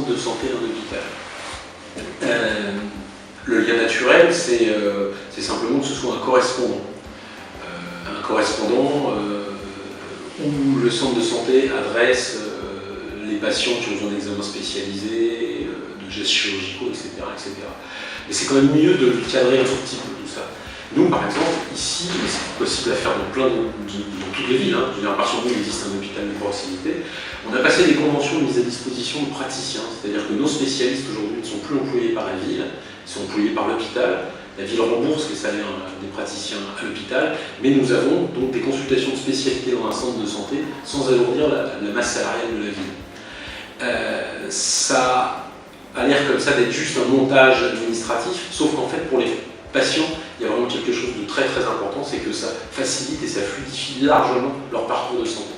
centre de santé et un hôpital. Le lien naturel, c'est simplement que ce soit un correspondant. Où le centre de santé adresse les patients qui ont besoin d'examens spécialisés, de gestes chirurgicaux, etc. Mais c'est quand même mieux de cadrer un tout petit peu tout ça. Nous, par exemple, ici, et c'est possible à faire dans toutes les villes, je veux dire, à partir du moment où il existe un hôpital de proximité, on a passé des conventions de mise à disposition de praticiens, c'est-à-dire que nos spécialistes aujourd'hui ne sont plus employés par la ville, ils sont employés par l'hôpital. La ville rembourse les salaires des praticiens à l'hôpital, mais nous avons donc des consultations de spécialité dans un centre de santé sans alourdir la masse salariale de la ville. Ça a l'air comme ça d'être juste un montage administratif, sauf qu'en fait pour les patients, il y a vraiment quelque chose de très très important, c'est que ça facilite et ça fluidifie largement leur parcours de santé.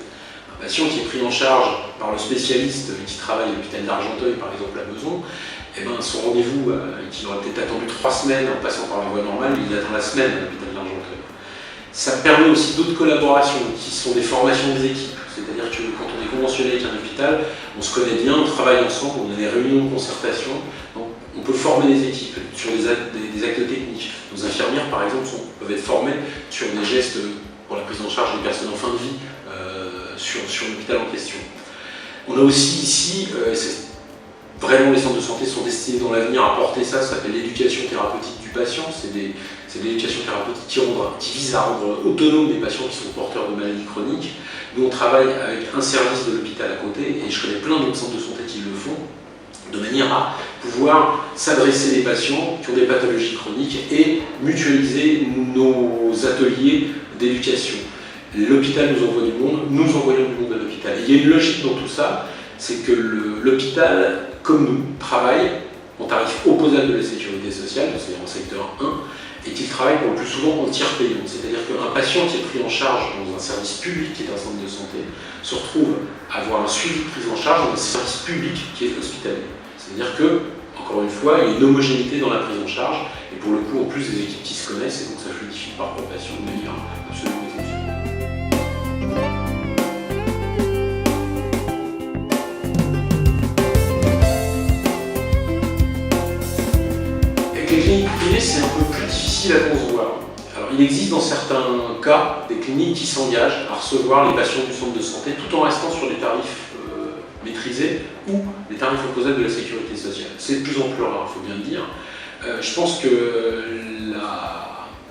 Un patient qui est pris en charge par le spécialiste qui travaille à l'hôpital d'Argenteuil, par exemple à Besançon, son rendez-vous, qu'il aurait peut-être attendu 3 semaines en passant par la voie normale, il attend la semaine à l'hôpital d'Argenteuil. Ça permet aussi d'autres collaborations qui sont des formations des équipes, c'est-à-dire que quand on est conventionné avec un hôpital, on se connaît bien, on travaille ensemble, on a des réunions de concertation, donc on peut former les équipes sur des actes techniques. Nos infirmières, par exemple, peuvent être formées sur des gestes pour la prise en charge des personnes en fin de vie sur l'hôpital en question. On a aussi ici, vraiment les centres de santé sont destinés dans l'avenir à porter ça s'appelle l'éducation thérapeutique du patient, c'est de l'éducation thérapeutique qui vise à rendre autonomes les patients qui sont porteurs de maladies chroniques. Nous on travaille avec un service de l'hôpital à côté, et je connais plein d'autres centres de santé qui le font, de manière à pouvoir s'adresser aux patients qui ont des pathologies chroniques et mutualiser nos ateliers d'éducation. L'hôpital nous envoie du monde, nous envoyons du monde à l'hôpital. Il y a une logique dans tout ça, c'est que l'hôpital, comme nous, travaille en tarif opposable de la sécurité sociale, c'est-à-dire en secteur 1, et qu'il travaille pour le plus souvent en tiers payant. C'est-à-dire qu'un patient qui est pris en charge dans un service public qui est un centre de santé se retrouve à avoir un suivi de prise en charge dans un service public qui est hospitalier. C'est-à-dire que, encore une fois, il y a une homogénéité dans la prise en charge, et pour le coup, en plus, des équipes qui se connaissent, et donc ça fluidifie par rapport au patient de manière absolument exceptionnelle. Les cliniques privées, c'est un peu plus difficile à concevoir. Alors, il existe dans certains cas des cliniques qui s'engagent à recevoir les patients du centre de santé tout en restant sur des tarifs maîtrisés ou des tarifs opposables de la sécurité sociale. C'est de plus en plus rare, il faut bien le dire. Je pense que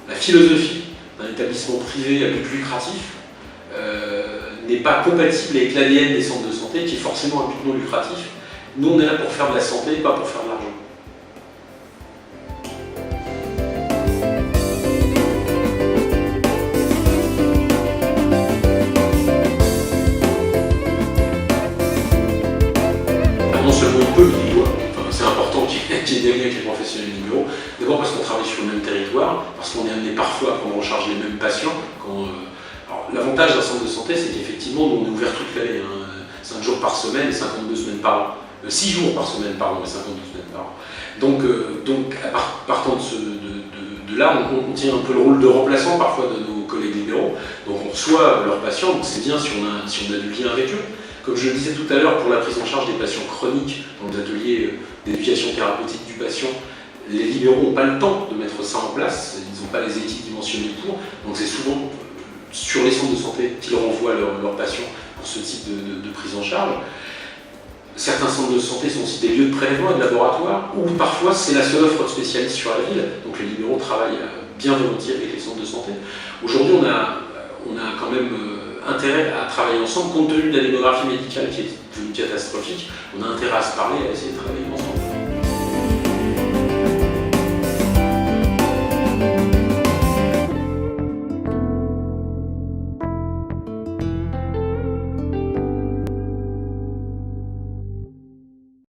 la philosophie d'un établissement privé à but lucratif n'est pas compatible avec l'ADN des centres de santé qui est forcément un but non lucratif. Nous, on est là pour faire de la santé, pas pour faire de l'argent. C'est important qu'il y ait des liens avec les professionnels libéraux. D'abord parce qu'on travaille sur le même territoire, parce qu'on est amené parfois à prendre en charge les mêmes patients. L'avantage d'un centre de santé, c'est qu'effectivement, nous on est ouvert toute l'année, 5 jours par semaine et 52 semaines par an. 6 jours par semaine, pardon, et 52 semaines par an. Donc partant de là, on tient un peu le rôle de remplaçant parfois de nos collègues libéraux. Donc on reçoit leurs patients, donc c'est bien si on a du lien avec eux. Comme je le disais tout à l'heure, pour la prise en charge des patients chroniques, dans les ateliers d'éducation thérapeutique du patient, les libéraux n'ont pas le temps de mettre ça en place, ils n'ont pas les équipes dimensionnées pour, donc c'est souvent sur les centres de santé qu'ils renvoient leurs patients pour ce type de prise en charge. Certains centres de santé sont aussi des lieux de prélèvement et de laboratoire, où parfois c'est la seule offre de spécialistes sur la ville, donc les libéraux travaillent bien volontiers avec les centres de santé. Aujourd'hui, on a quand même intérêt à travailler ensemble, compte tenu de la démographie médicale qui est devenue catastrophique, on a intérêt à se parler et à essayer de travailler ensemble.